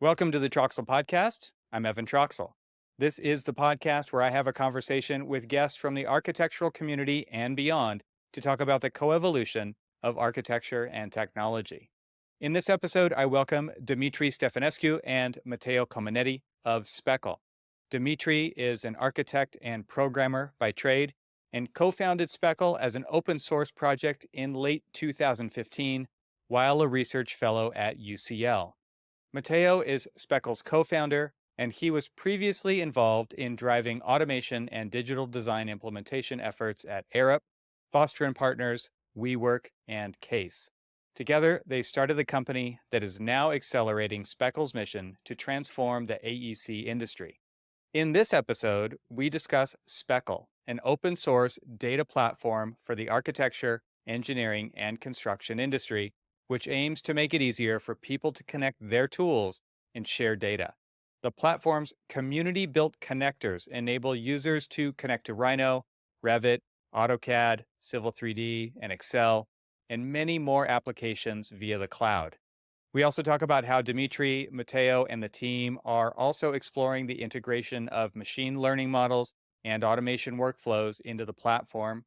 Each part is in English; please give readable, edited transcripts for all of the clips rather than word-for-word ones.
Welcome to the Troxel Podcast. I'm Evan Troxel. This is the podcast where I have a conversation with guests from the architectural community and beyond to talk about the coevolution of architecture and technology. In this episode, I welcome Dimitrie Stefanescu and Matteo Cominetti of Speckle. Dimitrie is an architect and programmer by trade and co-founded Speckle as an open source project in late 2015 while a research fellow at UCL. Matteo is Speckle's co-founder, and he was previously involved in driving automation and digital design implementation efforts at Arup, Foster & Partners, WeWork, and Case. Together, they started the company that is now accelerating Speckle's mission to transform the AEC industry. In this episode, we discuss Speckle, an open-source data platform for the architecture, engineering, and construction industry, which aims to make it easier for people to connect their tools and share data. The platform's community-built connectors enable users to connect to Rhino, Revit, AutoCAD, Civil 3D, and Excel, and many more applications via the cloud. We also talk about how Dimitrie, Matteo, and the team are also exploring the integration of machine learning models and automation workflows into the platform,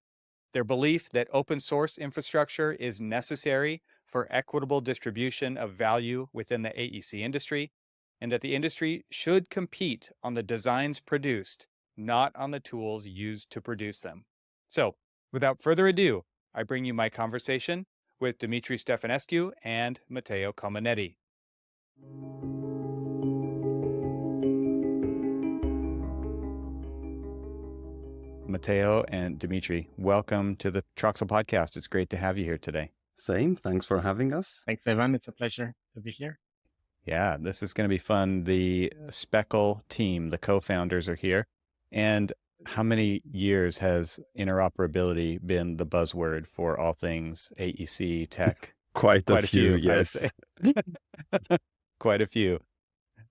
their belief that open source infrastructure is necessary for equitable distribution of value within the AEC industry, and that the industry should compete on the designs produced, not on the tools used to produce them. So, without further ado, I bring you my conversation with Dimitrie Stefanescu and Matteo Cominetti. Matteo and Dimitrie, welcome to the Troxel Podcast. It's great to have you here today. Same. Thanks for having us. Thanks, Evan. It's a pleasure to be here. Yeah, this is going to be fun. The Speckle team, the co-founders are here. And how many years has interoperability been the buzzword for all things AEC tech? Quite a few, yes. Quite a few.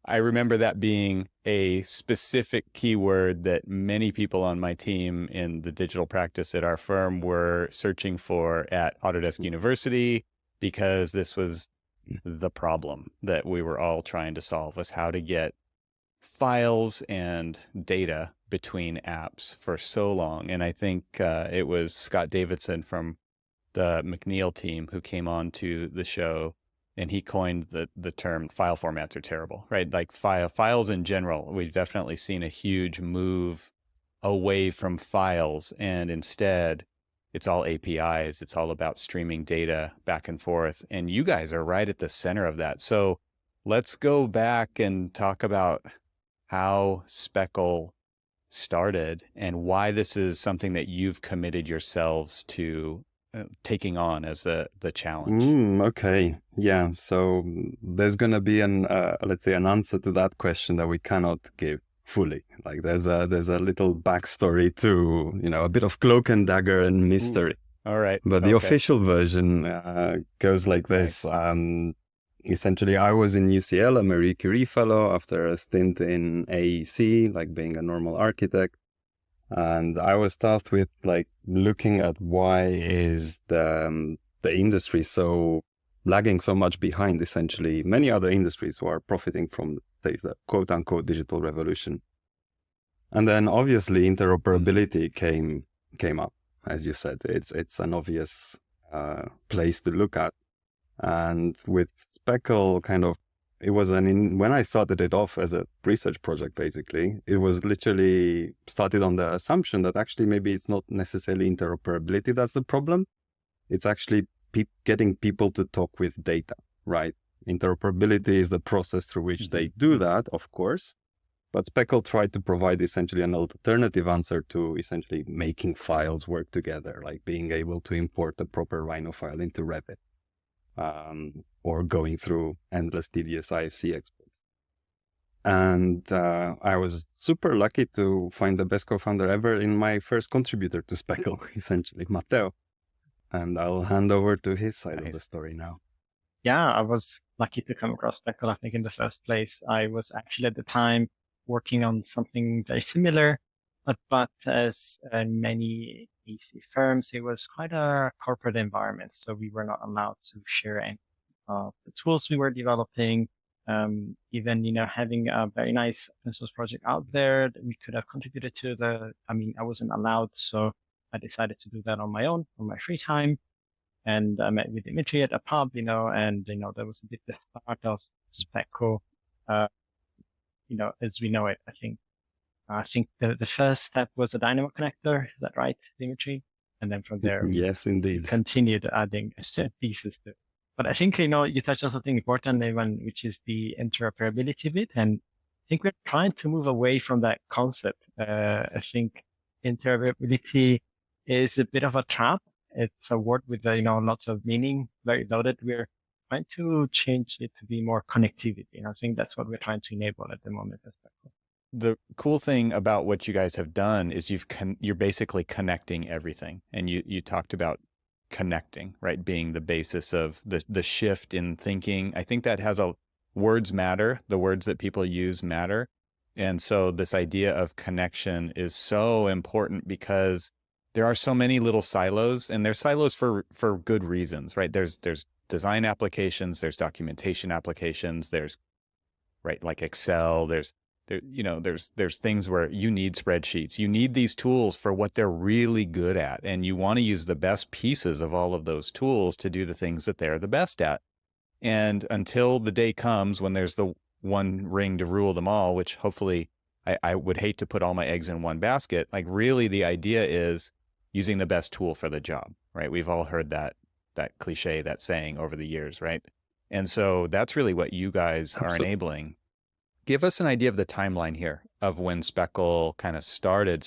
I remember that being a specific keyword that many people on my team in the digital practice at our firm were searching for at Autodesk University, because this was the problem that we were all trying to solve, was how to get files and data between apps for so long. And I think it was Scott Davidson from the McNeil team who came on to the show, and he coined the term file formats are terrible, right? Like files in general, we've definitely seen a huge move away from files, and instead it's all APIs. It's all about streaming data back and forth. And you guys are right at the center of that. So let's go back and talk about how Speckle started and why this is something that you've committed yourselves to taking on as the challenge. Okay. Yeah. So there's going to be let's say an answer to that question that we cannot give fully. Like there's a little backstory to, a bit of cloak and dagger and mystery. All right. But the official version goes like this. Nice. Essentially, I was in UCL, a Marie Curie fellow, after a stint in AEC, like being a normal architect. And I was tasked with looking at why is the industry so lagging so much behind, essentially, many other industries who are profiting from the quote unquote digital revolution. And then obviously interoperability came up, as you said. It's an obvious place to look at. And with Speckle, it was when I started it off as a research project, basically, it was literally started on the assumption that actually maybe it's not necessarily interoperability that's the problem. It's actually getting people to talk with data, right? Interoperability is the process through which they do that, of course. But Speckle tried to provide essentially an alternative answer to essentially making files work together, like being able to import a proper Rhino file into Revit. Or going through endless tedious IFC exports. And I was super lucky to find the best co-founder ever in my first contributor to Speckle, essentially, Matteo. And I'll hand over to his side of the story now. Yeah, I was lucky to come across Speckle, I think, in the first place. I was actually at the time working on something very similar, but as many AEC firms, it was quite a corporate environment. So we were not allowed to share any of the tools we were developing. Even, having a very nice open source project out there that we could have contributed to I wasn't allowed, so I decided to do that on my own, on my free time. And I met with Dimitrie at a pub, and, that was a bit the start of Speckle, as we know it, I think. I think the first step was a dynamo connector. Is that right, Dimitri? And then from there, we Yes, indeed. continued adding pieces to it. But I think, you touched on something important, Evan, which is the interoperability bit. And I think we're trying to move away from that concept. I think interoperability is a bit of a trap. It's a word with, lots of meaning, very loaded. We're trying to change it to be more connectivity. And I think that's what we're trying to enable at the moment. The cool thing about what you guys have done is you're basically connecting everything. And you talked about connecting, right? Being the basis of the shift in thinking. I think that words matter. The words that people use matter. And so this idea of connection is so important because there are so many little silos, and there's silos for good reasons, right? There's design applications, there's documentation applications, there's, right, like Excel, there's things where you need spreadsheets. You need these tools for what they're really good at. And you want to use the best pieces of all of those tools to do the things that they're the best at. And until the day comes when there's the one ring to rule them all, which hopefully I would hate to put all my eggs in one basket. Like, really, the idea is using the best tool for the job, right? We've all heard that cliche, that saying over the years, right? And so that's really what you guys are enabling. Give us an idea of the timeline here of when Speckle kind of started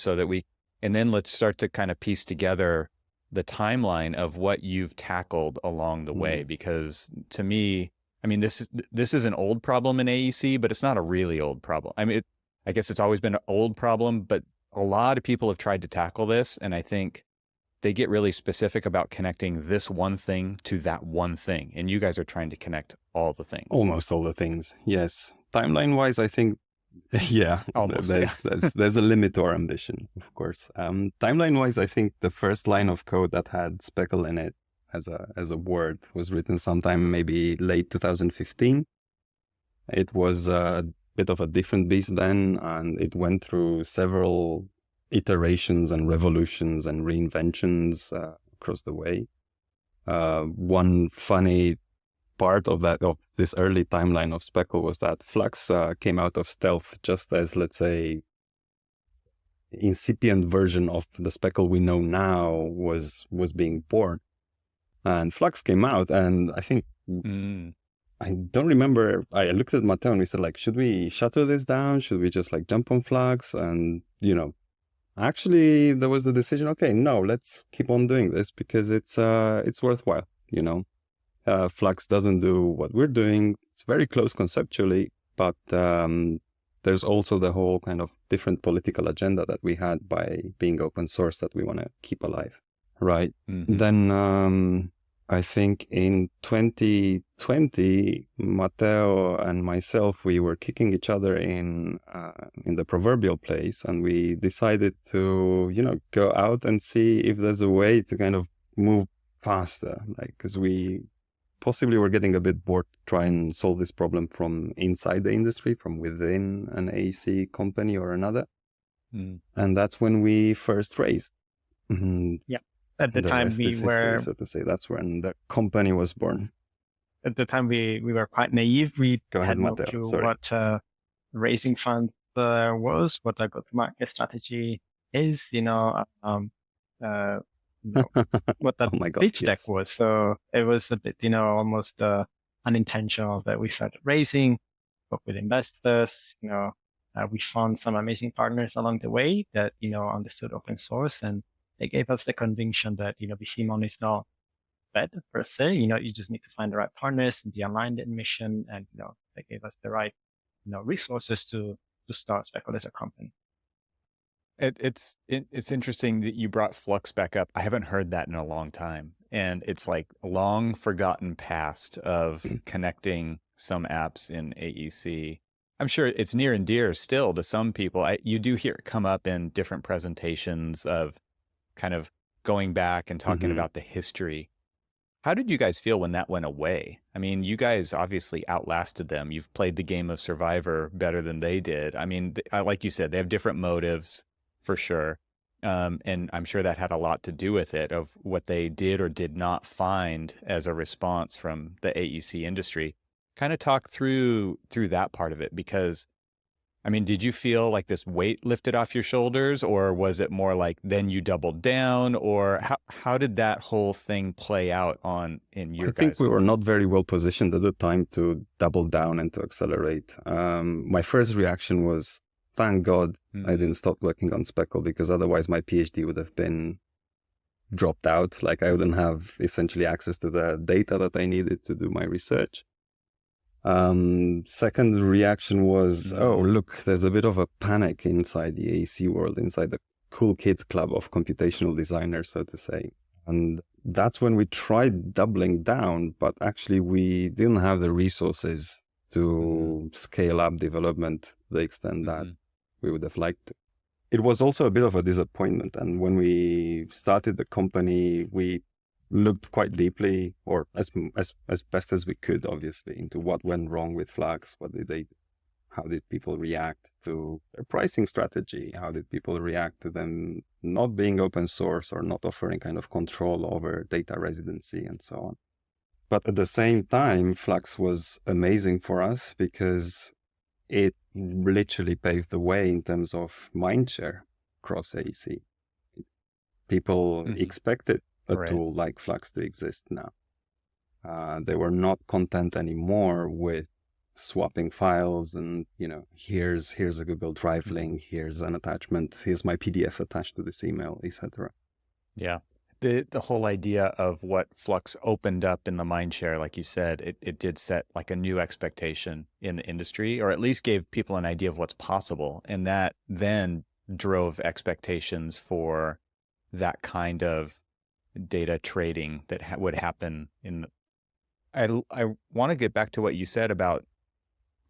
and then let's start to kind of piece together the timeline of what you've tackled along the way. Because to me, I mean, this is an old problem in AEC, but it's not a really old problem. I mean, I guess it's always been an old problem, but a lot of people have tried to tackle this. And I think they get really specific about connecting this one thing to that one thing. And you guys are trying to connect all the things. Almost all the things, yes. Timeline-wise, I think, yeah, there's a limit to our ambition, of course. Timeline-wise, I think the first line of code that had Speckle in it as a word was written sometime maybe late 2015. It was a bit of a different beast then, and it went through several iterations and revolutions and reinventions across the way. One funny part of this early timeline of Speckle was that Flux came out of stealth just as, let's say, incipient version of the Speckle we know now was being born. And Flux came out, and I think I don't remember. I looked at Matteo and we said, like, should we shutter this down? Should we just like jump on Flux? And actually there was the decision. Okay, no, let's keep on doing this because it's worthwhile. Flux doesn't do what we're doing. It's very close conceptually, but there's also the whole kind of different political agenda that we had by being open source that we want to keep alive, right? Mm-hmm. Then I think in 2020, Matteo and myself, we were kicking each other in the proverbial place, and we decided to, go out and see if there's a way to kind of move faster, like, because we possibly were getting a bit bored to try and solve this problem from inside the industry, from within an AEC company or another. And that's when we first raised. Yeah. At the time we were, so to say, that's when the company was born. At the time we were quite naive. We Go ahead, had no Matteo. clue Sorry. what raising funds was, what a go-to-market strategy is, what that pitch deck was. So it was a bit, almost unintentional that we started raising, spoke with investors, we found some amazing partners along the way that, understood open source, and they gave us the conviction that, VC money is not bad per se. You just need to find the right partners and be aligned in mission. And, they gave us the right, resources to start Speckle as a company. It's interesting that you brought Flux back up. I haven't heard that in a long time. And it's like a long forgotten past of connecting some apps in AEC. I'm sure it's near and dear still to some people. You do hear it come up in different presentations of kind of going back and talking about the history. How did you guys feel when that went away? I mean, you guys obviously outlasted them. You've played the game of Survivor better than they did. I mean, like you said, they have different motives for sure. And I'm sure that had a lot to do with it, of what they did or did not find as a response from the AEC industry. Kind of talk through that part of it, because I mean, did you feel like this weight lifted off your shoulders, or was it more like then you doubled down, or how did that whole thing play out in your guys' I think we were minds? not very well positioned at the time to double down and to accelerate. My first reaction was, thank God I didn't stop working on Speckle, because otherwise my PhD would have been dropped out. Like, I wouldn't have essentially access to the data that I needed to do my research. Second reaction was, oh, look, there's a bit of a panic inside the AEC world, inside the cool kids club of computational designers, so to say. And that's when we tried doubling down, but actually we didn't have the resources to scale up development to the extent that we would have liked to. It was also a bit of a disappointment. And when we started the company, we looked quite deeply, or as best as we could, obviously, into what went wrong with Flux. How did people react to their pricing strategy? How did people react to them not being open source or not offering kind of control over data residency and so on? But at the same time, Flux was amazing for us because it literally paved the way in terms of mindshare across AEC. People expected a tool like Flux to exist now. They were not content anymore with swapping files and, here's a Google Drive link, here's an attachment, here's my PDF attached to this email, etc. Yeah. The whole idea of what Flux opened up in the mindshare, like you said, it did set like a new expectation in the industry, or at least gave people an idea of what's possible. And that then drove expectations for that kind of data trading that would happen I want to get back to what you said about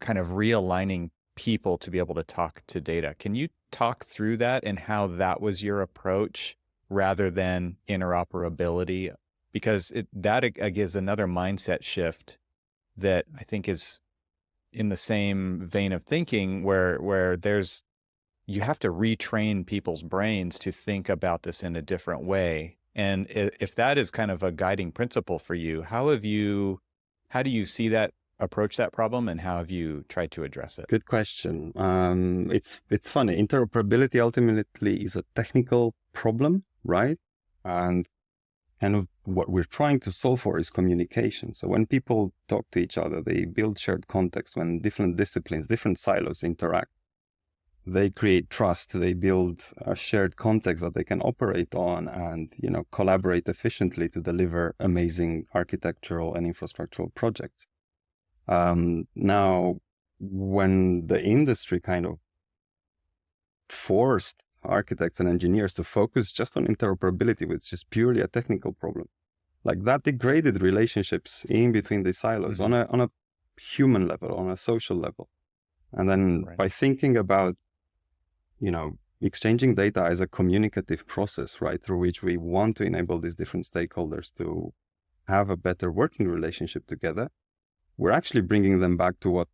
kind of realigning people to be able to talk to data. Can you talk through that and how that was your approach rather than interoperability? Because that gives another mindset shift that I think is in the same vein of thinking, where you have to retrain people's brains to think about this in a different way. And if that is kind of a guiding principle for you, how do you see that, approach that problem, and how have you tried to address it? Good question. It's funny. Interoperability ultimately is a technical problem, right? And kind of what we're trying to solve for is communication. So when people talk to each other, they build shared context. When different disciplines, different silos interact, they create trust, they build a shared context that they can operate on and, collaborate efficiently to deliver amazing architectural and infrastructural projects. Now, when the industry kind of forced architects and engineers to focus just on interoperability, which is purely a technical problem, like that degraded relationships in between the silos on a human level, on a social level. And then by thinking about exchanging data as a communicative process, right, through which we want to enable these different stakeholders to have a better working relationship together, we're actually bringing them back to what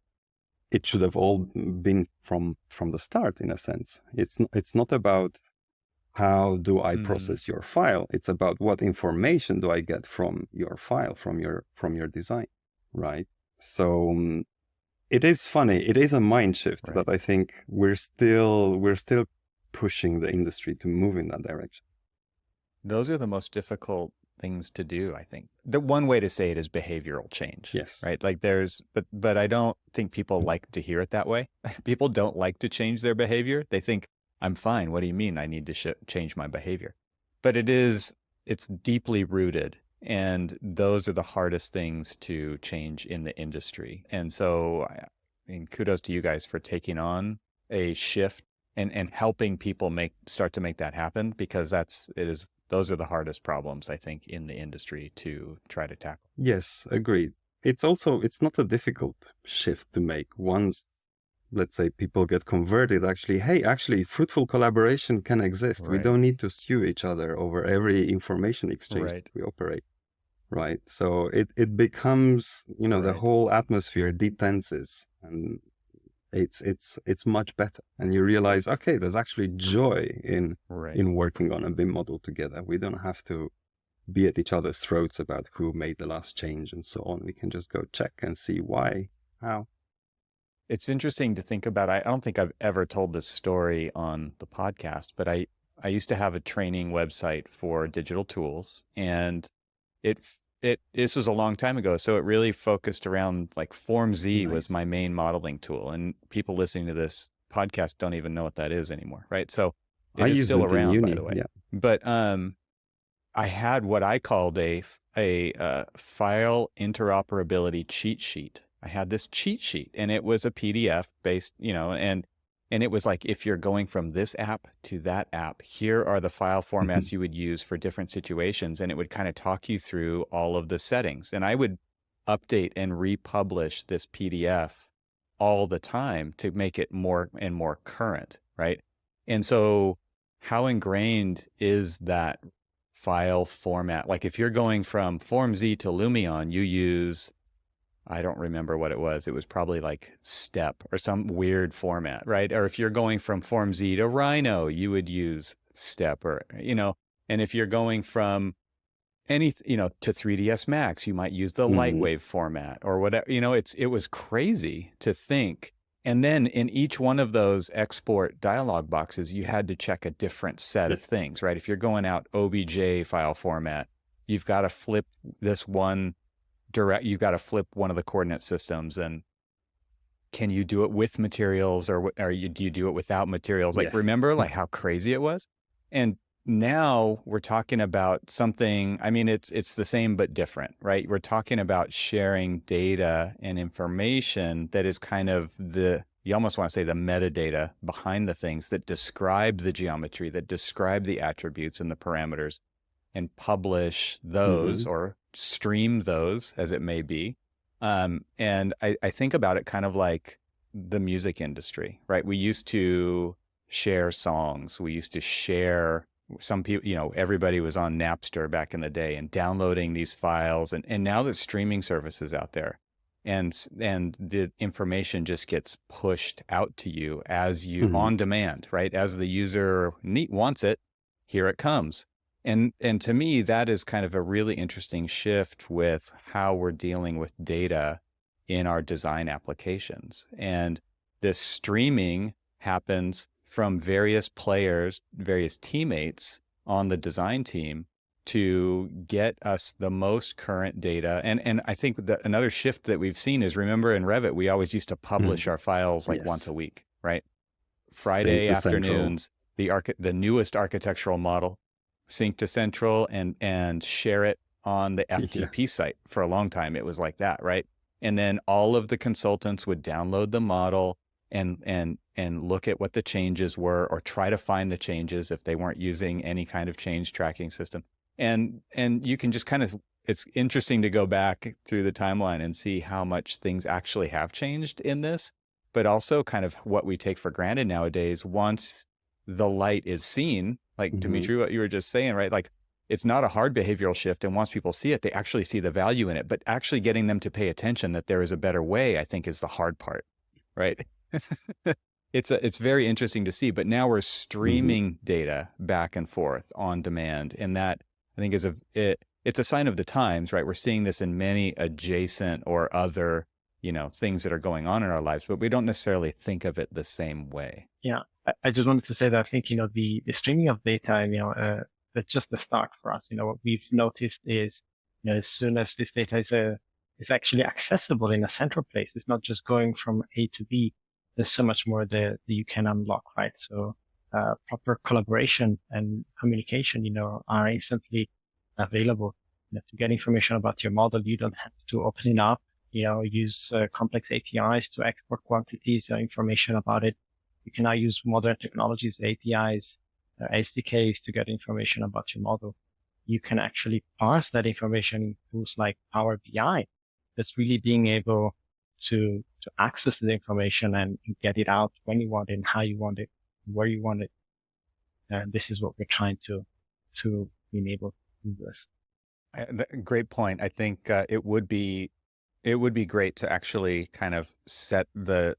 it should have all been from the start, in a sense. It's not about how do I process your file. It's about what information do I get from your file, from your design, right? So it is funny. It is a mind shift that I think we're still pushing the industry to move in that direction. Those are the most difficult things to do, I think. The one way to say it is behavioral change. Yes. Right? Like but I don't think people like to hear it that way. People don't like to change their behavior. They think, I'm fine. What do you mean I need to change my behavior? But it's deeply rooted. And those are the hardest things to change in the industry. And so, I mean, kudos to you guys for taking on a shift and helping people start to make that happen, because those are the hardest problems, I think, in the industry to try to tackle. Yes, agreed. It's not a difficult shift to make once, let's say, people get converted. Actually, fruitful collaboration can exist. We don't need to sue each other over every information exchange that we operate. right? So it becomes, you know, the Right. whole atmosphere detenses, and it's much better. And you realize, okay, there's actually joy in Right. working on a BIM model together. We don't have to be at each other's throats about who made the last change and so on. We can just go check and see why, how. It's interesting to think about. I don't think I've ever told this story on the podcast, but I used to have a training website for digital tools, and this was a long time ago, so it really focused around like Form Z was Nice. my main modeling tool, and people listening to this podcast don't even know what that is anymore, right? So I it is used still it in around, by uni. the way. Yeah. But I had what I called a file interoperability cheat sheet. I had this cheat sheet, and it was a PDF based, you know, and it was like, if you're going from this app to that app, here are the file formats you would use for different situations, and it would kind of talk you through all of the settings. And I would update and republish this PDF all the time to make it more and more current, right? And so, how ingrained is that file format? Like if you're going from Form Z to Lumion, you use, I don't remember what it was. It was probably like Step or some weird format, right? Or if you're going from Form Z to Rhino, you would use Step, or, you know, and if you're going from to 3ds Max, you might use the Lightwave format or whatever. You know, it was crazy to think. And then in each one of those export dialog boxes, you had to check a different set of things, right? If you're going out OBJ file format, you've got to flip this one you've got to flip one of the coordinate systems, and can you do it with materials, or do you do it without materials? Like, Yes. remember like how crazy it was? And now we're talking about something, I mean, it's the same but different, right? We're talking about sharing data and information that is kind of you almost want to say the metadata behind the things that describe the geometry, that describe the attributes and the parameters, and publish those or stream those, as it may be. And I think about it kind of like the music industry, right? We used to share songs. We used to share, some people, you know, everybody was on Napster back in the day and downloading these files. And now the streaming services out there, and the information just gets pushed out to you as you on demand, right? As the user wants it, here it comes. And to me, that is kind of a really interesting shift with how we're dealing with data in our design applications. And this streaming happens from various players, various teammates on the design team to get us the most current data. And I think that another shift that we've seen is, remember in Revit, we always used to publish our files like once a week, right? Friday afternoons, the newest architectural model, sync to central and share it on the FTP site. For a long time, it was like that, right? And then all of the consultants would download the model and look at what the changes were, or try to find the changes if they weren't using any kind of change tracking system. And you can just kind of, it's interesting to go back through the timeline and see how much things actually have changed in this, but also kind of what we take for granted nowadays. Once the light is seen, like Dimitrie, what you were just saying, right? Like, it's not a hard behavioral shift. And once people see it, they actually see the value in it. But actually getting them to pay attention that there is a better way, I think, is the hard part, right? It's very interesting to see. But now we're streaming data back and forth on demand, and that, I think, is it's a sign of the times, right? We're seeing this in many adjacent or other, you know, things that are going on in our lives, but we don't necessarily think of it the same way. Yeah, I just wanted to say that I think, you know, the streaming of data, you know, that's just the start for us. You know, what we've noticed is, you know, as soon as this data is actually accessible in a central place, it's not just going from A to B. There's so much more that you can unlock, right? So, proper collaboration and communication, you know, are instantly available. You know, to get information about your model, you don't have to open it up, you know, use complex APIs to export quantities or information about it. You can now use modern technologies, APIs, SDKs to get information about your model. You can actually parse that information in tools like Power BI. That's really being able to access the information and get it out when you want it, and how you want it, where you want it. And this is what we're trying to enable users. Great point. I think it would be great to actually kind of set the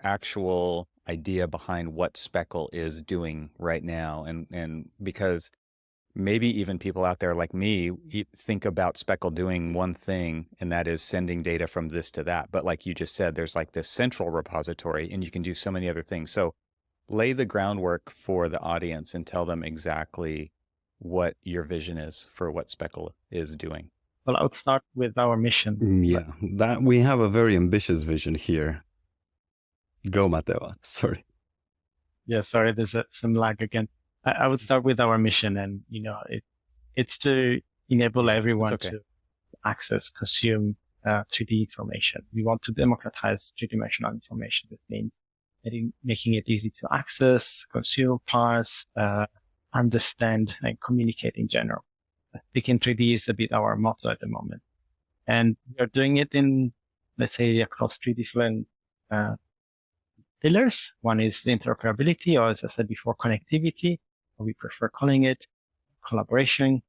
actual idea behind what Speckle is doing right now, and because maybe even people out there like me think about Speckle doing one thing, and that is sending data from this to that. But like you just said, there's like this central repository, and you can do so many other things. So lay the groundwork for the audience and tell them exactly what your vision is for what Speckle is doing. Well, I would start with our mission. Yeah, that we have a very ambitious vision here. Go, Matteo. Sorry. Yeah, sorry, there's some lag again. I would start with our mission, and it's to enable everyone to access, consume 3D information. We want to democratize three-dimensional information. This means making it easy to access, consume, parse, understand, and communicate in general. Speaking 3D is a bit our motto at the moment. And we're doing it in, let's say, across three different pillars. One is interoperability, or as I said before, connectivity. We prefer calling it collaboration.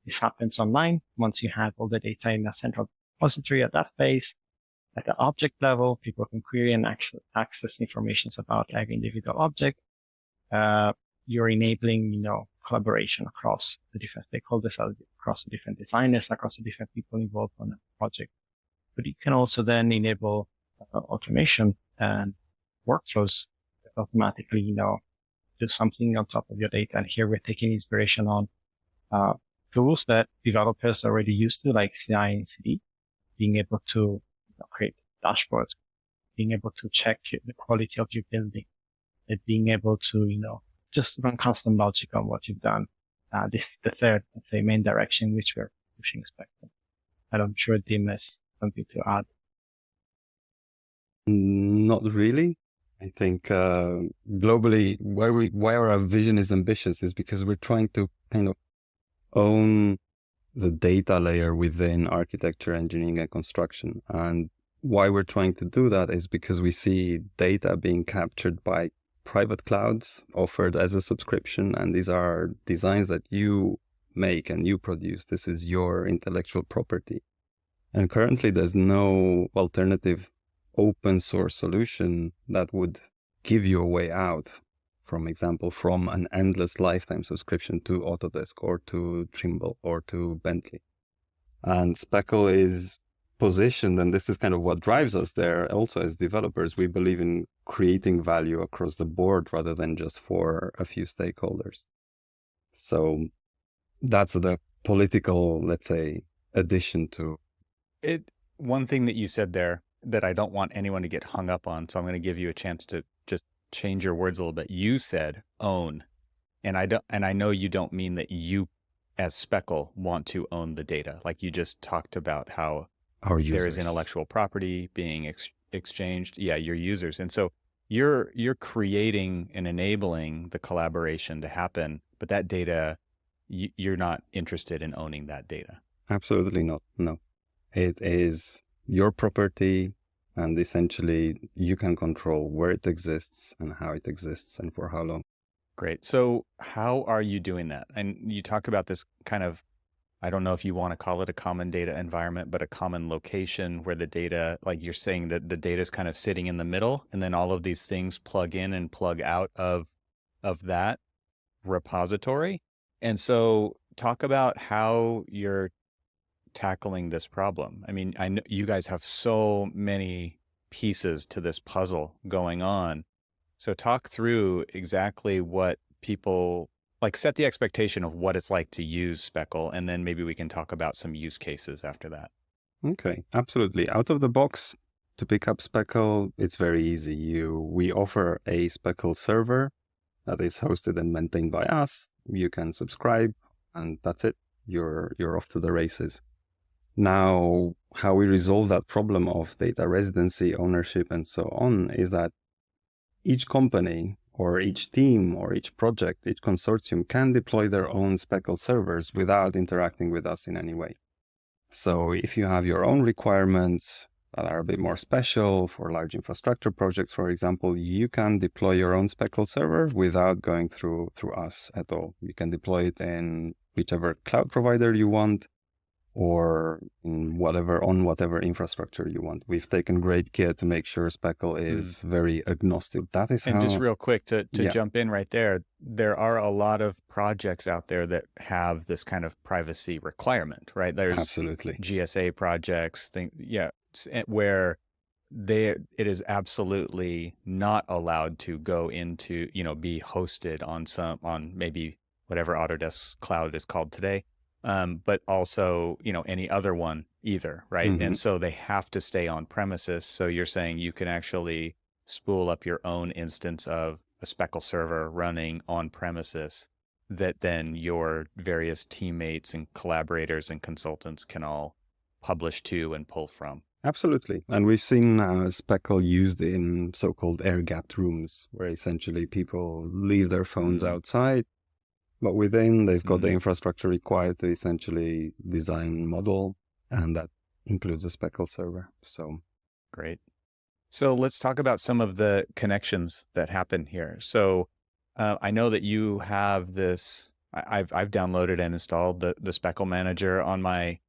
This happens online. Once you have all the data in a central repository at that phase, at the object level, people can query and access information about every individual object. You're enabling, collaboration across the different stakeholders, across the different designers, across the different people involved on a project. But you can also then enable automation and workflows that automatically, do something on top of your data. And here we're taking inspiration on tools that developers are already used to, like CI and CD, being able to create dashboards, being able to check the quality of your building, and being able to, just run custom logic on what you've done. This is the third, let's say, main direction which we're pushing Speckle. And I'm sure Dim has something to add. Not really. I think globally, why our vision is ambitious is because we're trying to kind of own the data layer within architecture, engineering, and construction. And why we're trying to do that is because we see data being captured by private clouds offered as a subscription. And these are designs that you make and you produce. This is your intellectual property. And currently, there's no alternative open source solution that would give you a way out, from an endless lifetime subscription to Autodesk or to Trimble or to Bentley. And Speckle is positioned, and this is kind of what drives us there also as developers. We believe in creating value across the board rather than just for a few stakeholders. So that's the political, let's say, addition to it. One thing that you said there that I don't want anyone to get hung up on, so I'm going to give you a chance to just change your words a little bit. You said own, and I know you don't mean that you as Speckle want to own the data. Like you just talked about how our users. There is intellectual property being exchanged. Yeah, your users. And so you're creating and enabling the collaboration to happen, but that data, you're not interested in owning that data. Absolutely not. No, it is your property, and essentially you can control where it exists and how it exists and for how long. Great. So how are you doing that? And you talk about this kind of, I don't know if you want to call it a common data environment, but a common location where the data, like you're saying that the data is kind of sitting in the middle, and then all of these things plug in and plug out of that repository. And so talk about how you're tackling this problem. I mean, I know you guys have so many pieces to this puzzle going on. So talk through exactly what people, like set the expectation of what it's like to use Speckle, and then maybe we can talk about some use cases after that. Okay, absolutely. Out of the box, to pick up Speckle, it's very easy. We offer a Speckle server that is hosted and maintained by us. You can subscribe, and that's it. You're off to the races. Now, how we resolve that problem of data residency, ownership, and so on is that each company or each team or each project, each consortium can deploy their own Speckle servers without interacting with us in any way. So if you have your own requirements that are a bit more special for large infrastructure projects, for example, you can deploy your own Speckle server without going through us at all. You can deploy it in whichever cloud provider you want, or in on whatever infrastructure you want. We've taken great care to make sure Speckle is very agnostic. That is And just real quick to jump in right there, there are a lot of projects out there that have this kind of privacy requirement, right? There's absolutely GSA projects, where it is absolutely not allowed to go into, be hosted on maybe whatever Autodesk cloud is called today. But also, any other one either, right? And so they have to stay on premises. So you're saying you can actually spool up your own instance of a Speckle server running on premises that then your various teammates and collaborators and consultants can all publish to and pull from. Absolutely. And we've seen Speckle used in so-called air-gapped rooms, where essentially people leave their phones outside, but within they've got the infrastructure required to essentially design model, and that includes a Speckle server. So great. So let's talk about some of the connections that happen here. So I know that you have this. I've downloaded and installed the Speckle manager on my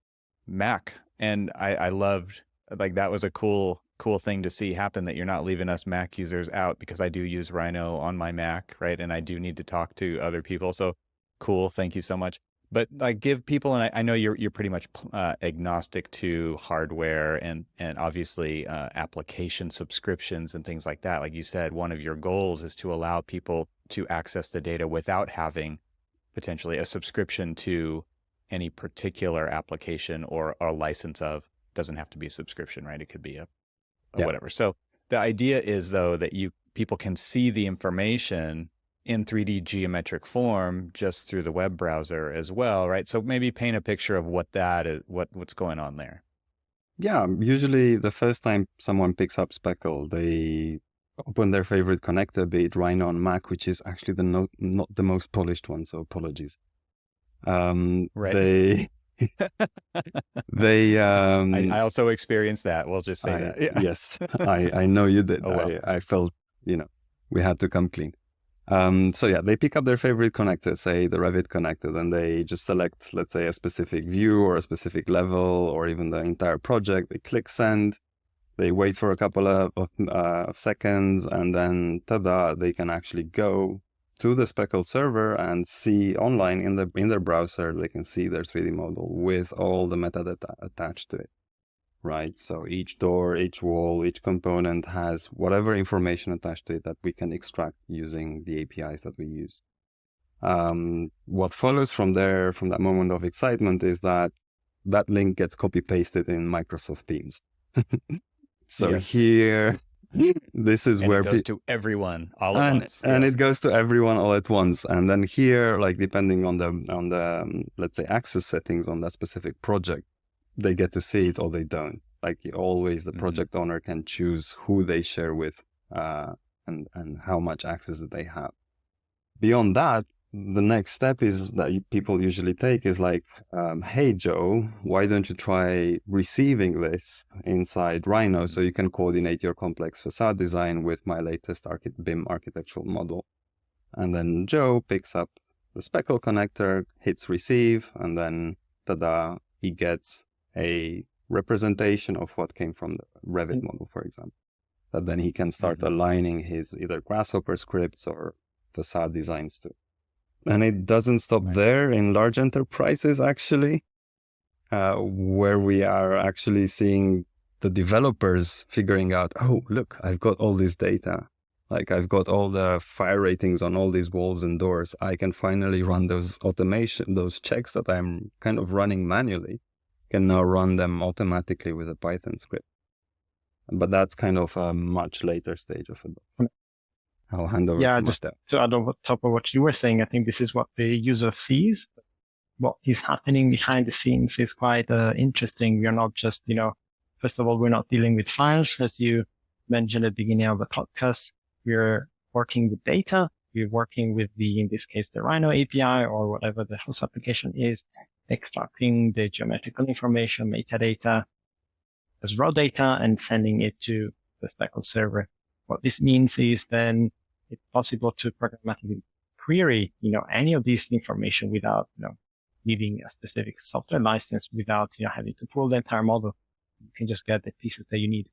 Mac, and I loved, like, that was a cool thing to see happen, that you're not leaving us Mac users out, because I do use Rhino on my Mac, right? And I do need to talk to other people. So cool. Thank you so much. But like, give people, and I know you're pretty much agnostic to hardware and obviously application subscriptions and things like that. Like you said, one of your goals is to allow people to access the data without having potentially a subscription to any particular application or a license of. Doesn't have to be a subscription, right? It could be a whatever. So the idea is, though, that people can see the information in 3D geometric form just through the web browser as well, right? So maybe paint a picture of what that is, what's going on there. Yeah, usually the first time someone picks up Speckle, they open their favorite connector, be it Rhino on Mac, which is actually not the most polished one, so apologies. Right. I also experienced that. We'll just say that. Yeah. Yes, I know you did. Oh, well. I felt, we had to come clean. So yeah, they pick up their favorite connector, say the Revit connector, then they just select, let's say, a specific view or a specific level or even the entire project. They click send, they wait for a couple of seconds, and then tada, they can actually go to the Speckle server and see online in their browser. They can see their 3D model with all the metadata attached to it. Right, so each door, each wall, each component has whatever information attached to it that we can extract using the APIs that we use. What follows from that moment of excitement, is that link gets copy-pasted in Microsoft Teams. So yes. Here, this is where it goes to everyone all at once. And it goes to everyone all at once. And then here, like, depending on the let's say, access settings on that specific project, they get to see it or they don't. Like, always the project owner can choose who they share with and how much access that they have. Beyond that, the next step is that people usually take is like, hey, Joe, why don't you try receiving this inside Rhino so you can coordinate your complex facade design with my latest BIM architectural model? And then Joe picks up the Speckle connector, hits receive, and then tada, he gets a representation of what came from the Revit model, for example, that then he can start aligning his either Grasshopper scripts or facade designs to. And it doesn't stop there in large enterprises, actually, where we are actually seeing the developers figuring out, oh, look, I've got all this data. Like, I've got all the fire ratings on all these walls and doors. I can finally run those checks that I'm kind of running manually. Can now run them automatically with a Python script. But that's kind of a much later stage of it. I'll hand over to just Matteo. to add on top of what you were saying, I think this is what the user sees. What is happening behind the scenes is quite interesting. We are not just, first of all, we're not dealing with files, as you mentioned at the beginning of the podcast. We're working with data. We're working with in this case, the Rhino API or whatever the host application is, extracting the geometrical information, metadata as raw data, and sending it to the Speckle server. What this means is then it's possible to programmatically query, any of this information without, needing a specific software license without having to pull the entire model. You can just get the pieces that you need.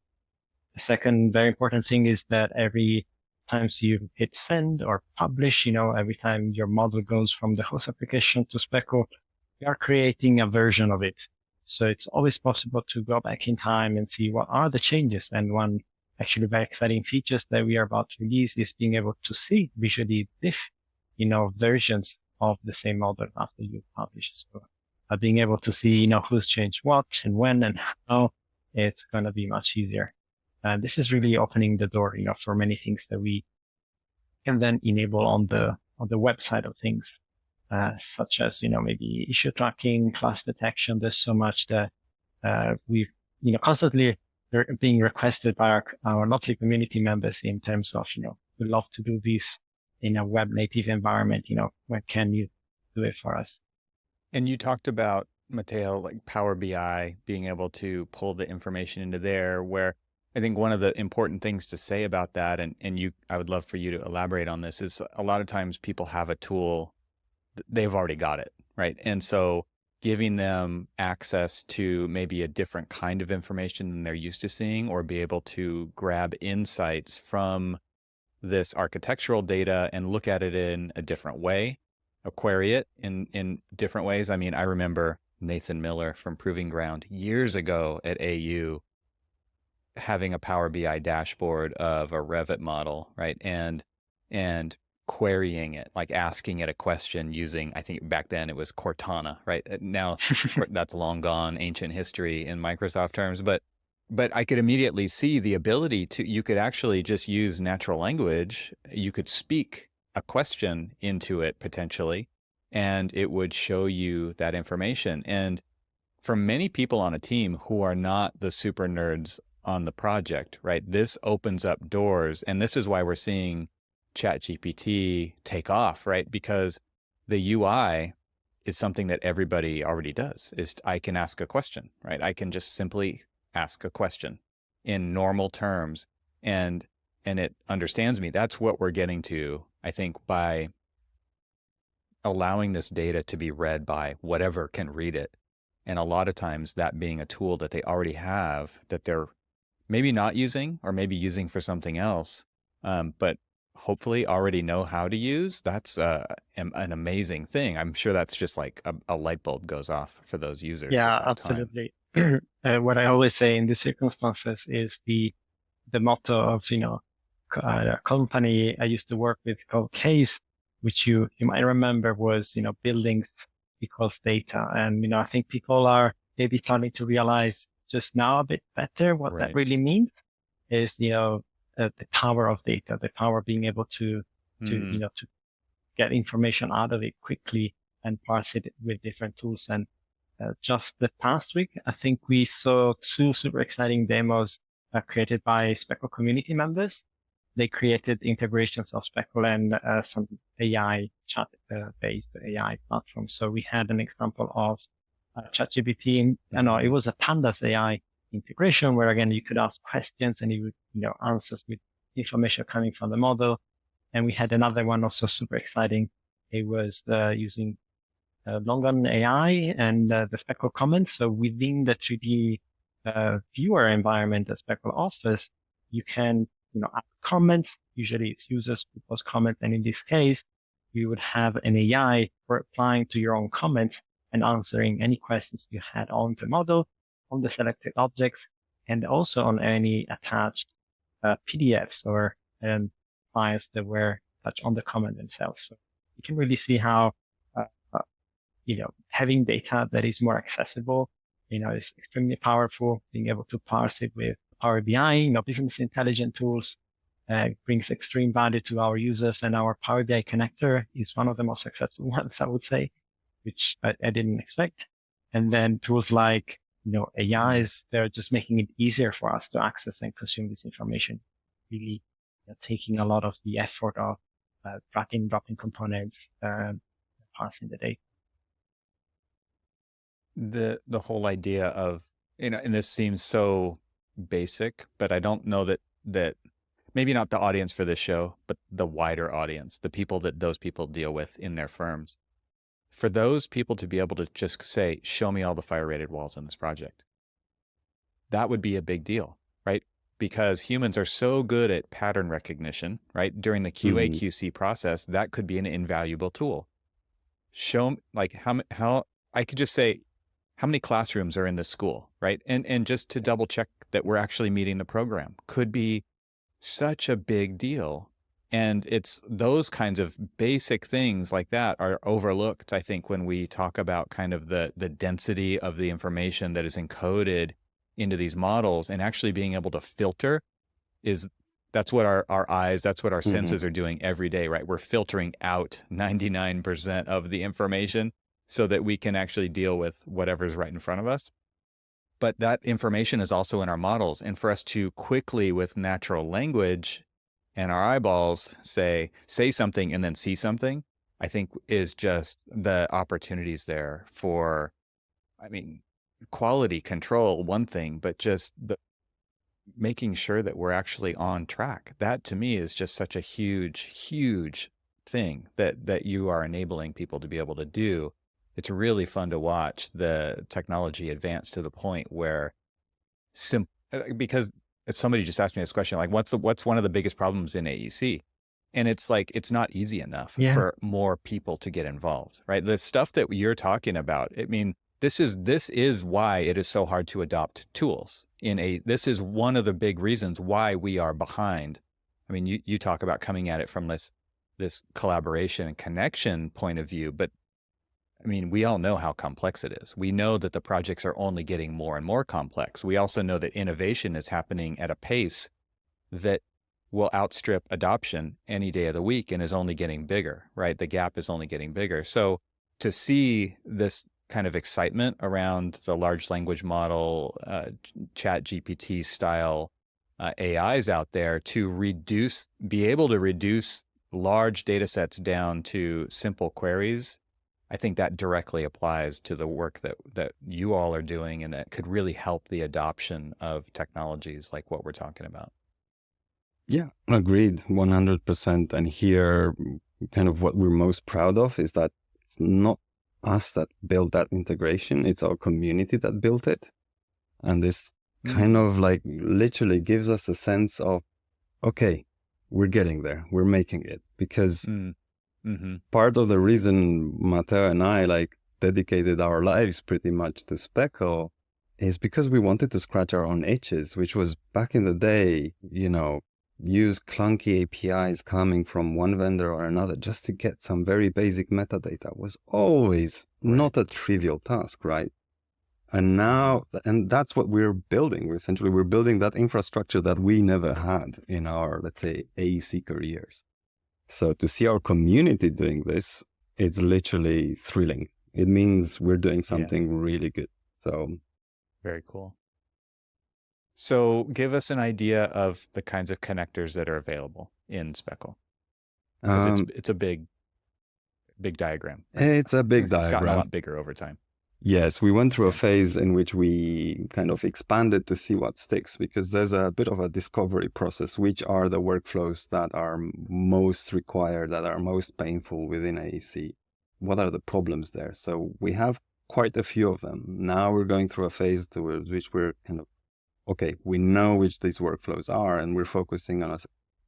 The second very important thing is that every time you hit send or publish, every time your model goes from the host application to Speckle, we are creating a version of it. So it's always possible to go back in time and see what are the changes. And one actually very exciting features that we are about to release is being able to see visually versions of the same model after you've published. So being able to see, who's changed what and when and how, it's going to be much easier. And this is really opening the door, for many things that we can then enable on the website of things, such as, maybe issue tracking, class detection. There's so much that, we, constantly being requested by our lovely community members in terms of, we love to do this in a web native environment. When can you do it for us? And you talked about, Matteo, like Power BI, being able to pull the information into there, where I think one of the important things to say about that, and I would love for you to elaborate on this, is a lot of times people have a tool, they've already got it, right? And so giving them access to maybe a different kind of information than they're used to seeing, or be able to grab insights from this architectural data and look at it in a different way, or query it in different ways. I mean, I remember Nathan Miller from Proving Ground years ago at AU having a Power BI dashboard of a Revit model, right? And querying it, like asking it a question using, I think back then it was Cortana, right? Now that's long gone, ancient history in Microsoft terms, but I could immediately see the ability to, you could actually just use natural language. You could speak a question into it potentially, and it would show you that information. And for many people on a team who are not the super nerds on the project, right, this opens up doors. And this is why we're seeing ChatGPT take off, right? Because the UI is something that everybody already does. Is I can ask a question, right? I can just simply ask a question in normal terms, and it understands me. That's what we're getting to, I think, by allowing this data to be read by whatever can read it. And a lot of times that being a tool that they already have that they're maybe not using, or maybe using for something else, but hopefully already know how to use. That's an amazing thing. I'm sure that's just like a light bulb goes off for those users. Yeah, absolutely. What I always say in these circumstances is the motto of, a company I used to work with called Case, which you might remember was, buildings equals data. And, I think people are maybe starting to realize just now a bit better what that really means is, the power of data, the power of being able to get information out of it quickly and parse it with different tools. And just the past week, I think we saw 2 super exciting demos created by Speckle community members. They created integrations of Speckle and some AI chat-based AI platforms. So we had an example of ChatGPT. It was a Pandas AI integration where, again, you could ask questions and it would, answers with information coming from the model. And we had another one also super exciting. It was using Longon AI and the Speckle comments. So within the 3D viewer environment that Speckle offers, you can, add comments. Usually it's users who post comments. And in this case, you would have an AI replying to your own comments and answering any questions you had on the model, on the selected objects, and also on any attached PDFs or files that were touched on the comment themselves. So you can really see how, having data that is more accessible, is extremely powerful. Being able to parse it with Power BI, business intelligence tools, brings extreme value to our users. And our Power BI connector is one of the most successful ones, I would say, which I didn't expect. And then tools like, AIs, they're just making it easier for us to access and consume this information, really taking a lot of the effort of dragging, dropping components, parsing the data. The whole idea of, and this seems so basic, but I don't know that maybe not the audience for this show, but the wider audience, the people that those people deal with in their firms, for those people to be able to just say, show me all the fire rated walls in this project, that would be a big deal, right? Because humans are so good at pattern recognition, right? During the QA QC process, that could be an invaluable tool. Show like how I could just say, how many classrooms are in this school, right? And just to double check that we're actually meeting the program could be such a big deal. And it's those kinds of basic things like that are overlooked, I think, when we talk about kind of the density of the information that is encoded into these models, and actually being able to filter that's what our eyes, that's what our senses are doing every day, right? We're filtering out 99% of the information so that we can actually deal with whatever's right in front of us. But that information is also in our models. And for us to quickly, with natural language and our eyeballs, say something and then see something, I think is just the opportunities there for, I mean, quality control, one thing, but just making sure that we're actually on track. That to me is just such a huge, huge thing that you are enabling people to be able to do. It's really fun to watch the technology advance to the point where because somebody just asked me this question, like, what's one of the biggest problems in AEC? And it's like, it's not easy enough for more people to get involved, right? The stuff that you're talking about, I mean, this is why it is so hard to adopt tools this is one of the big reasons why we are behind. I mean, you talk about coming at it from this collaboration and connection point of view, but I mean, we all know how complex it is. We know that the projects are only getting more and more complex. We also know that innovation is happening at a pace that will outstrip adoption any day of the week and is only getting bigger, right? The gap is only getting bigger. So to see this kind of excitement around the large language model, chat GPT style AIs out there to be able to reduce large data sets down to simple queries, I think that directly applies to the work that you all are doing, and that could really help the adoption of technologies like what we're talking about. Yeah, agreed, 100%. And here, kind of what we're most proud of is that it's not us that built that integration, it's our community that built it. And this kind of like literally gives us a sense of, okay, we're getting there, we're making it. Because part of the reason Matteo and I like dedicated our lives pretty much to Speckle is because we wanted to scratch our own itches, which was back in the day, use clunky APIs coming from one vendor or another just to get some very basic metadata was always not a trivial task, right? And now, and that's what we're building. We're building that infrastructure that we never had in our, let's say, AEC careers. So to see our community doing this, it's literally thrilling. It means we're doing something really good. So very cool. So give us an idea of the kinds of connectors that are available in Speckle. Because it's a big diagram. Right? It's a big diagram. It's gotten a lot bigger over time. Yes, we went through a phase in which we kind of expanded to see what sticks, because there's a bit of a discovery process. Which are the workflows that are most required, that are most painful within AEC? What are the problems there? So we have quite a few of them. Now we're going through a phase towards which we're kind of, okay, we know which these workflows are, and we're focusing on a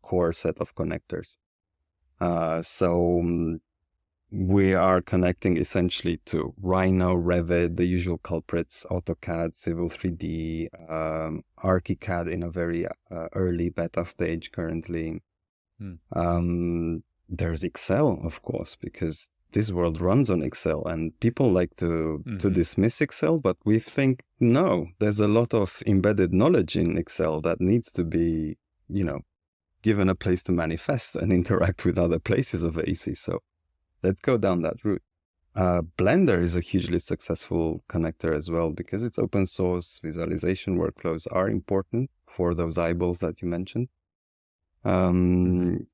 core set of connectors. So we are connecting essentially to Rhino, Revit, the usual culprits, AutoCAD, Civil 3D, ArchiCAD in a very early beta stage currently. There's Excel, of course, because this world runs on Excel, and people like to dismiss Excel, but we think, no, there's a lot of embedded knowledge in Excel that needs to be, given a place to manifest and interact with other places of AEC. So let's go down that route. Blender is a hugely successful connector as well, because it's open source. Visualization workflows are important for those eyeballs that you mentioned. And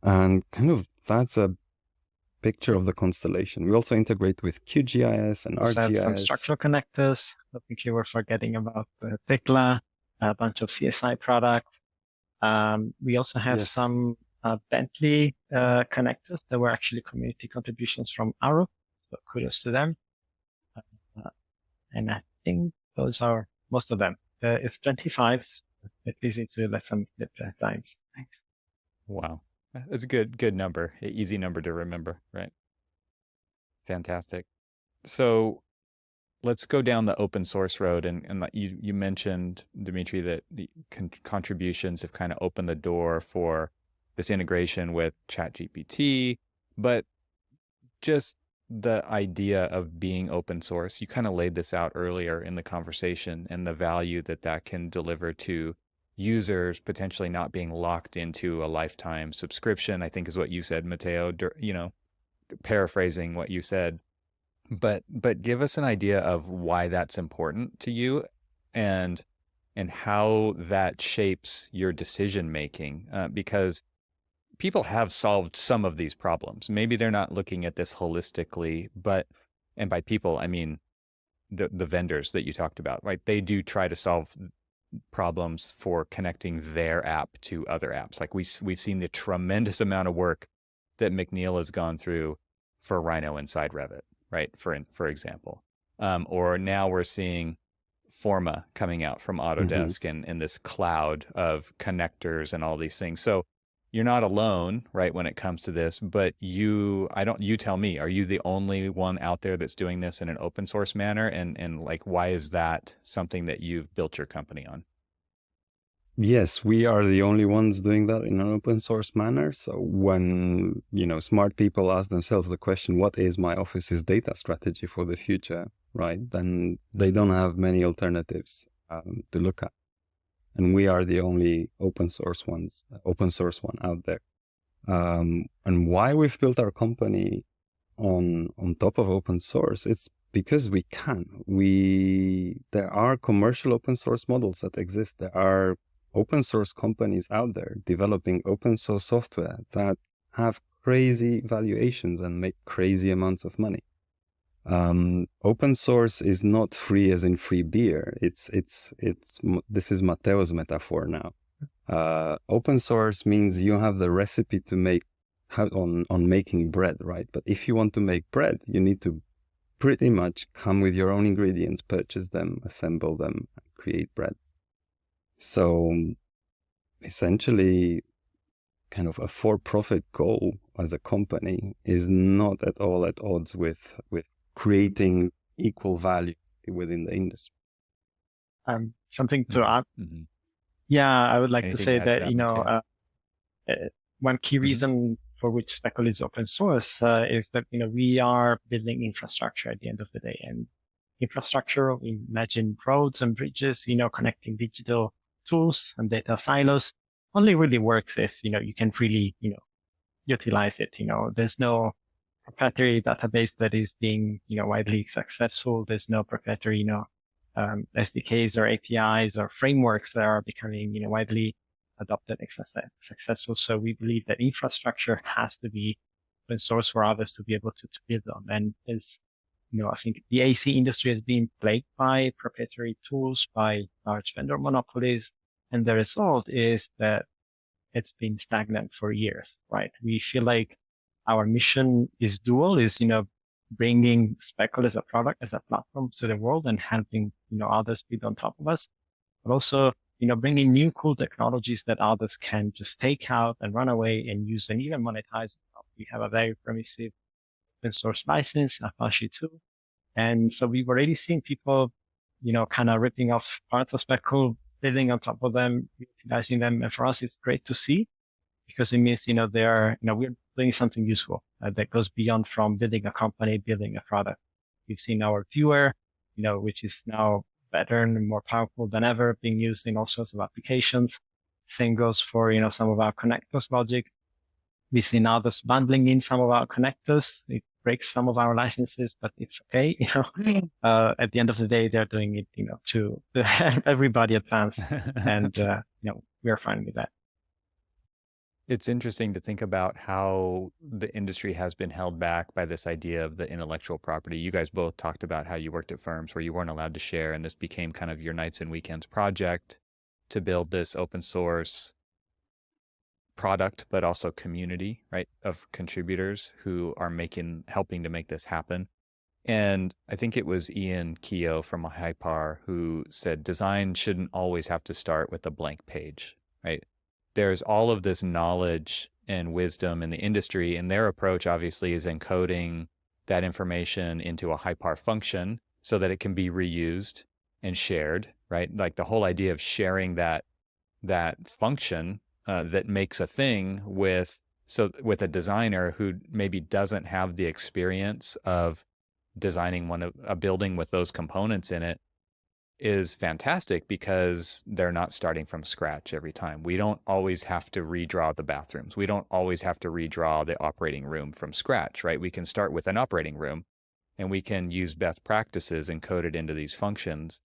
kind of that's a picture of the constellation. We also integrate with QGIS and ArcGIS. We have some structural connectors. I think you were forgetting about Tekla, a bunch of CSI products. We also have some Bentley connectors that were actually community contributions from Arrow. So kudos to them. And I think those are most of them. It's 25. So it's easy to let some flip times. Thanks. Wow. That's a good number, easy number to remember, right? Fantastic. So let's go down the open source road. And you mentioned, Dimitrie, that the contributions have kind of opened the door for this integration with ChatGPT, but just the idea of being open source, you kind of laid this out earlier in the conversation, and the value that that can deliver to users, potentially not being locked into a lifetime subscription, I think is what you said, Matteo, paraphrasing what you said. But give us an idea of why that's important to you, and how that shapes your decision making, because people have solved some of these problems. Maybe they're not looking at this holistically, and by people, I mean the vendors that you talked about, right? They do try to solve problems for connecting their app to other apps. Like we've seen the tremendous amount of work that McNeil has gone through for Rhino inside Revit, right? For example, or now we're seeing Forma coming out from Autodesk and this cloud of connectors and all these things. So you're not alone, right, when it comes to this, but you tell me, are you the only one out there that's doing this in an open source manner? And like, why is that something that you've built your company on? Yes, we are the only ones doing that in an open source manner. So when, smart people ask themselves the question, what is my office's data strategy for the future, right? Then they don't have many alternatives to look at. And we are the only open source one out there. And why we've built our company on top of open source, it's because we can. There are commercial open source models that exist. There are open source companies out there developing open source software that have crazy valuations and make crazy amounts of money. Open source is not free as in free beer. This is Matteo's metaphor now. Open source means you have the recipe to make on making bread, right? But if you want to make bread, you need to pretty much come with your own ingredients, purchase them, assemble them, and create bread. So essentially, kind of a for-profit goal as a company is not at all at odds with creating equal value within the industry. Something to add. Yeah, I would like to say that, one key reason for which Speckle is open source is that, we are building infrastructure at the end of the day. And infrastructure, imagine roads and bridges, connecting digital tools and data silos, only really works if, you can really, utilize it. There's no proprietary database that is being, widely successful. There's no proprietary, SDKs or APIs or frameworks that are becoming, widely adopted and successful. So we believe that infrastructure has to be open source for others to be able to build on. And as I think the AC industry has been plagued by proprietary tools, by large vendor monopolies, and the result is that it's been stagnant for years, right? We feel like our mission is dual, bringing Speckle as a product, as a platform to the world and helping, others build on top of us, but also, bringing new cool technologies that others can just take out and run away and use and even monetize. We have a very permissive open source license, Apache 2. And so we've already seen people, kind of ripping off parts of Speckle, building on top of them, utilizing them. And for us, it's great to see because it means, we're doing something useful that goes beyond from building a company, building a product. We've seen our viewer, which is now better and more powerful than ever, being used in all sorts of applications. Same goes for, some of our connectors logic. We've seen others bundling in some of our connectors. It breaks some of our licenses, but it's okay. At the end of the day, they're doing it, to help everybody advance. And, we're fine with that. It's interesting to think about how the industry has been held back by this idea of the intellectual property. You guys both talked about how you worked at firms where you weren't allowed to share, and this became kind of your nights and weekends project to build this open source product, but also community, right, of contributors who are helping to make this happen. And I think it was Ian Keogh from Hypar who said design shouldn't always have to start with a blank page, right? There's all of this knowledge and wisdom in the industry, and their approach obviously is encoding that information into a Hypar function so that it can be reused and shared, right? Like the whole idea of sharing that function that makes a thing with a designer who maybe doesn't have the experience of designing a building with those components in it is fantastic because they're not starting from scratch every time. We don't always have to redraw the bathrooms. We don't always have to redraw the operating room from scratch, right? We can start with an operating room and we can use best practices encoded into these functions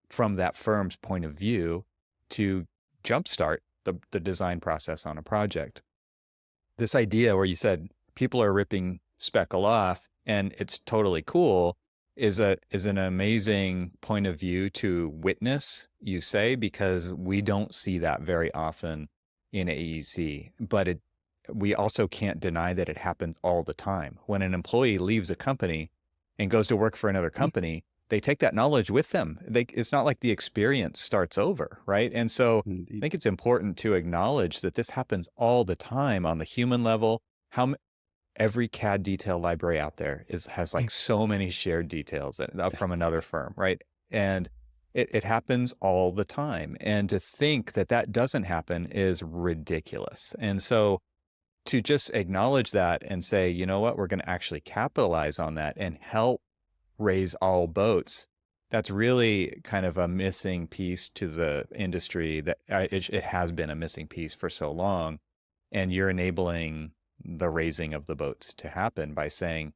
from that firm's point of view to jumpstart the design process on a project. This idea where you said people are ripping Speckle off and it's totally cool is an amazing point of view to witness, you say, because we don't see that very often in AEC. But we also can't deny that it happens all the time. When an employee leaves a company and goes to work for another company, they take that knowledge with them. It's not like the experience starts over, right? And so I think it's important to acknowledge that this happens all the time on the human level. Every CAD detail library out there has like so many shared details from another firm, right? And it happens all the time. And to think that doesn't happen is ridiculous. And so to just acknowledge that and say, you know what, we're going to actually capitalize on that and help raise all boats, that's really kind of a missing piece to the industry that it has been a missing piece for so long. And you're enabling the raising of the boats to happen by saying,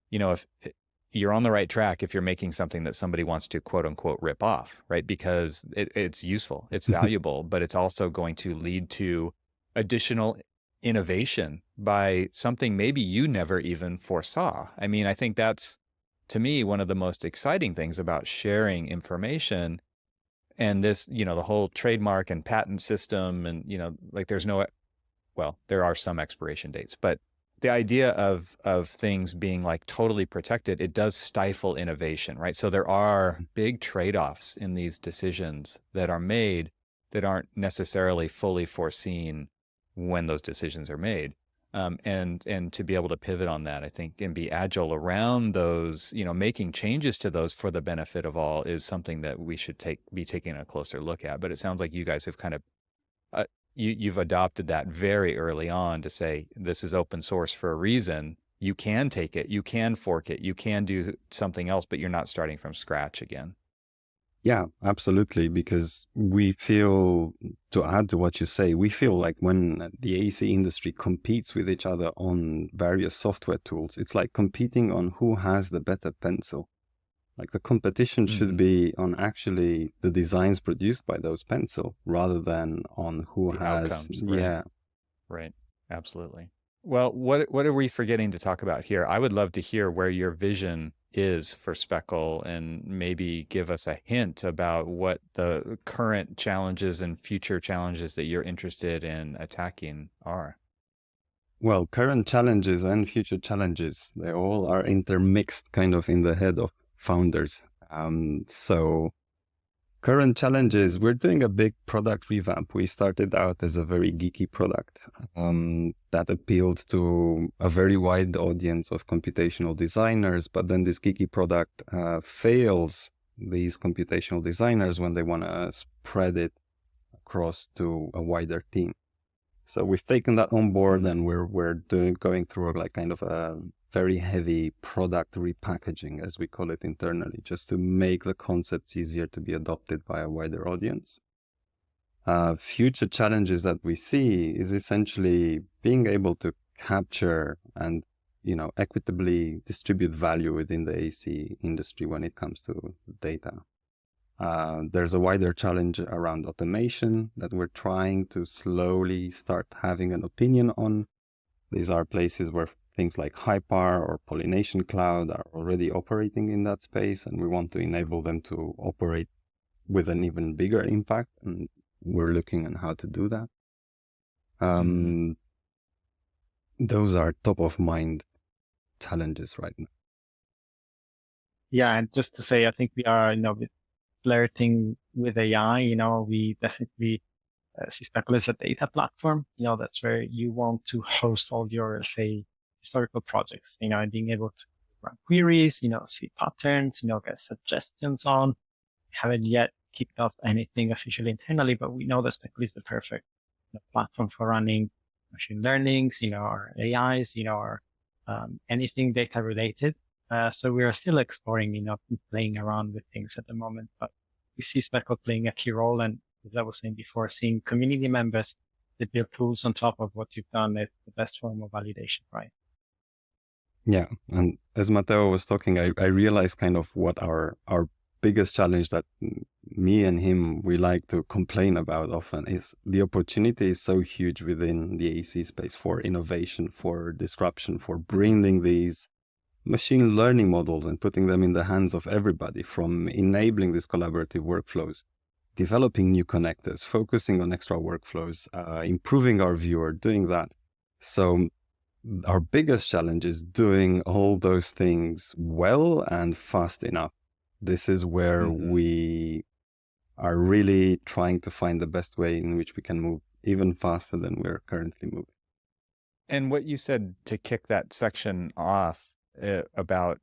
you know, if you're on the right track, if you're making something that somebody wants to quote unquote rip off, right? Because it's useful, it's valuable, but it's also going to lead to additional innovation by something maybe you never even foresaw. I mean, I think that's, to me, one of the most exciting things about sharing information and this, you know, the whole trademark and patent system and, you know, like there are some expiration dates, but the idea of things being like totally protected, it does stifle innovation, right? So there are big trade-offs in these decisions that are made that aren't necessarily fully foreseen when those decisions are made. And to be able to pivot on that, I think, and be agile around those, you know, making changes to those for the benefit of all is something that we should be taking a closer look at. But it sounds like you guys have kind of you've adopted that very early on to say, this is open source for a reason. You can take it, you can fork it, you can do something else, but you're not starting from scratch again. Yeah, absolutely. Because we feel, to add to what you say, we feel like when the AEC industry competes with each other on various software tools, it's like competing on who has the better pencil. Like the competition should be on actually the designs produced by those pencil rather than on who the has outcomes, right? Right. Absolutely. Well, what are we forgetting to talk about here? I would love to hear where your vision is for Speckle and maybe give us a hint about what the current challenges and future challenges that you're interested in attacking are. Well, current challenges and future challenges, they all are intermixed kind of in the head of founders. So current challenges, we're doing a big product revamp. We started out as a very geeky product that appealed to a very wide audience of computational designers, but then this geeky product fails these computational designers when they want to spread it across to a wider team. So we've taken that on board and we're going through like kind of a very heavy product repackaging, as we call it internally, just to make the concepts easier to be adopted by a wider audience. Future challenges that we see is essentially being able to capture and, you know, equitably distribute value within the AC industry when it comes to data. There's a wider challenge around automation that we're trying to slowly start having an opinion on. These are places where things like Hypar or Pollination Cloud are already operating in that space, and we want to enable them to operate with an even bigger impact, and we're looking at how to do that. Those are top of mind challenges right now. Yeah, and just to say, I think we are, with flirting with AI, we definitely see Speckle as a data platform. That's where you want to host all your, say, historical projects, and being able to run queries, see patterns, get suggestions on. Haven't yet kicked off anything officially internally, but we know that Speckle is the perfect platform for running machine learnings, or AIs, or anything data related. So we are still exploring, playing around with things at the moment, but we see Speckle playing a key role. And as I was saying before, seeing community members that build tools on top of what you've done is the best form of validation, right? Yeah. And as Matteo was talking, I realized kind of what our biggest challenge that me and him, we like to complain about often is the opportunity is so huge within the AEC space for innovation, for disruption, for bringing these machine learning models and putting them in the hands of everybody, from enabling these collaborative workflows, developing new connectors, focusing on extra workflows, improving our viewer, doing that. So our biggest challenge is doing all those things well and fast enough. This is where we are really trying to find the best way in which we can move even faster than we're currently moving. And what you said to kick that section off about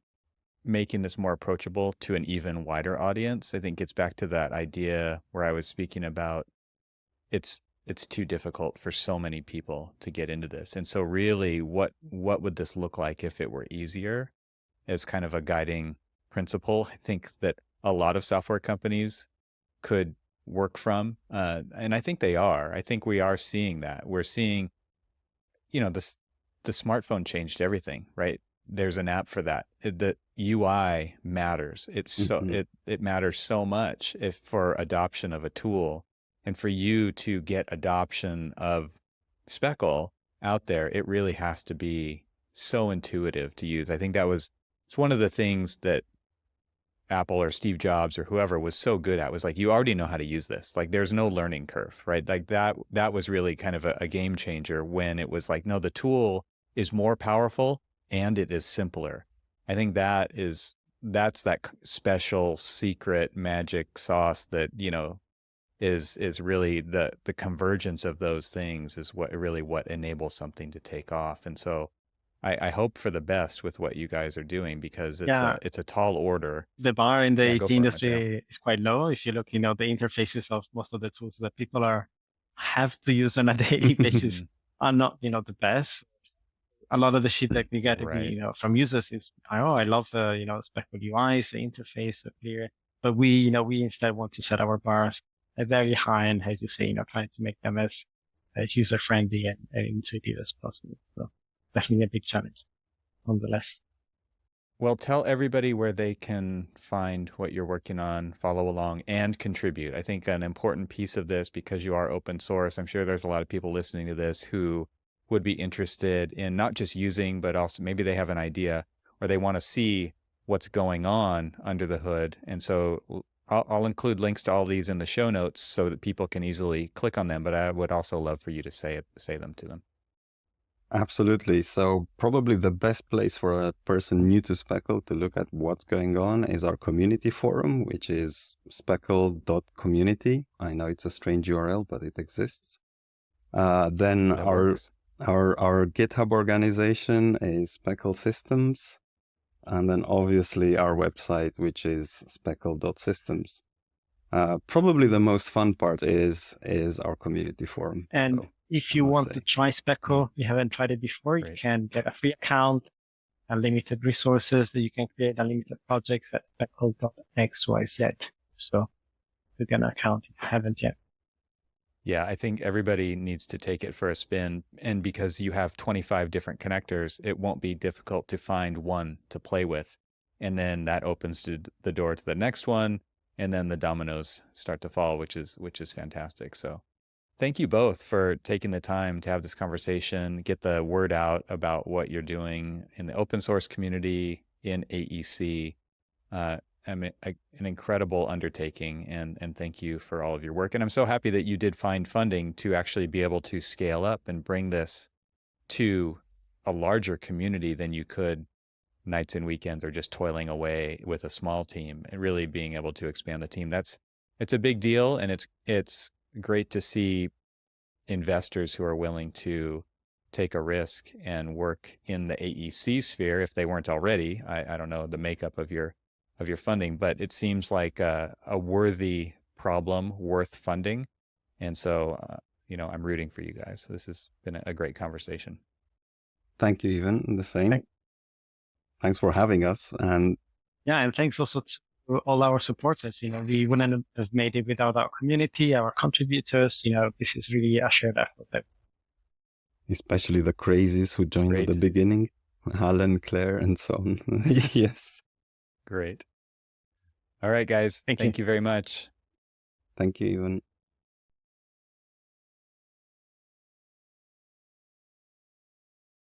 making this more approachable to an even wider audience, I think gets back to that idea where I was speaking about it's too difficult for so many people to get into this. And so really what would this look like if it were easier as kind of a guiding principle? I think that a lot of software companies could work from, and I think they are. I think we are seeing that. We're seeing, the smartphone changed everything, right? There's an app for that. The UI matters. It's so it matters so much for adoption of a tool, and for you to get adoption of Speckle out there, it really has to be so intuitive to use. I think it's one of the things that Apple or Steve Jobs or whoever was so good at, was like, you already know how to use this. Like there's no learning curve, right? Like that was really kind of a game changer when it was like, no, the tool is more powerful and it is simpler. I think that's that special secret magic sauce that, is really the convergence of those things is what enables something to take off. And so I hope for the best with what you guys are doing, because it's a tall order. The bar in the IT industry Matteo. is quite low. If you look, the interfaces of most of the tools that people have to use on a daily basis are not, the best. A lot of the shit that we get, Right. from users is, I love the, Speckle UIs, the interface, the clear. But we instead want to set our bars very high, and as you say, trying to make them as user friendly and intuitive as possible. So definitely a big challenge, nonetheless. Well, tell everybody where they can find what you're working on, follow along, and contribute. I think an important piece of this, because you are open source, I'm sure there's a lot of people listening to this who would be interested in not just using, but also maybe they have an idea or they want to see what's going on under the hood. And so I'll include links to all these in the show notes so that people can easily click on them, but I would also love for you to say them to them. Absolutely. So probably the best place for a person new to Speckle to look at what's going on is our community forum, which is speckle.community. I know it's a strange URL, but it exists. Then our GitHub organization is Speckle Systems. And then obviously our website, which is speckle.systems. Probably the most fun part is our community forum. And so, if you want to try Speckle, you haven't tried it before, you can get a free account, unlimited resources that you can create unlimited projects at speckle.xyz. So you get an account if you haven't yet. Yeah, I think everybody needs to take it for a spin. And because you have 25 different connectors, it won't be difficult to find one to play with. And then that opens the door to the next one. And then the dominoes start to fall, which is fantastic. So thank you both for taking the time to have this conversation, get the word out about what you're doing in the open source community in AEC. An incredible undertaking, and thank you for all of your work. And I'm so happy that you did find funding to actually be able to scale up and bring this to a larger community than you could nights and weekends or just toiling away with a small team, and really being able to expand the team. It's a big deal, and it's great to see investors who are willing to take a risk and work in the AEC sphere if they weren't already. I don't know the makeup of your funding, but it seems like a worthy problem worth funding. And so, I'm rooting for you guys. This has been a great conversation. Thank you, Ivan. The same. Thanks for having us. And thanks also to all our supporters. We wouldn't have made it without our community, our contributors. This is really a shared effort. Especially the crazies who joined at the beginning, Alan, Claire, and so on. Yes. Great. All right, guys. Thank you very much. Thank you, Ivan.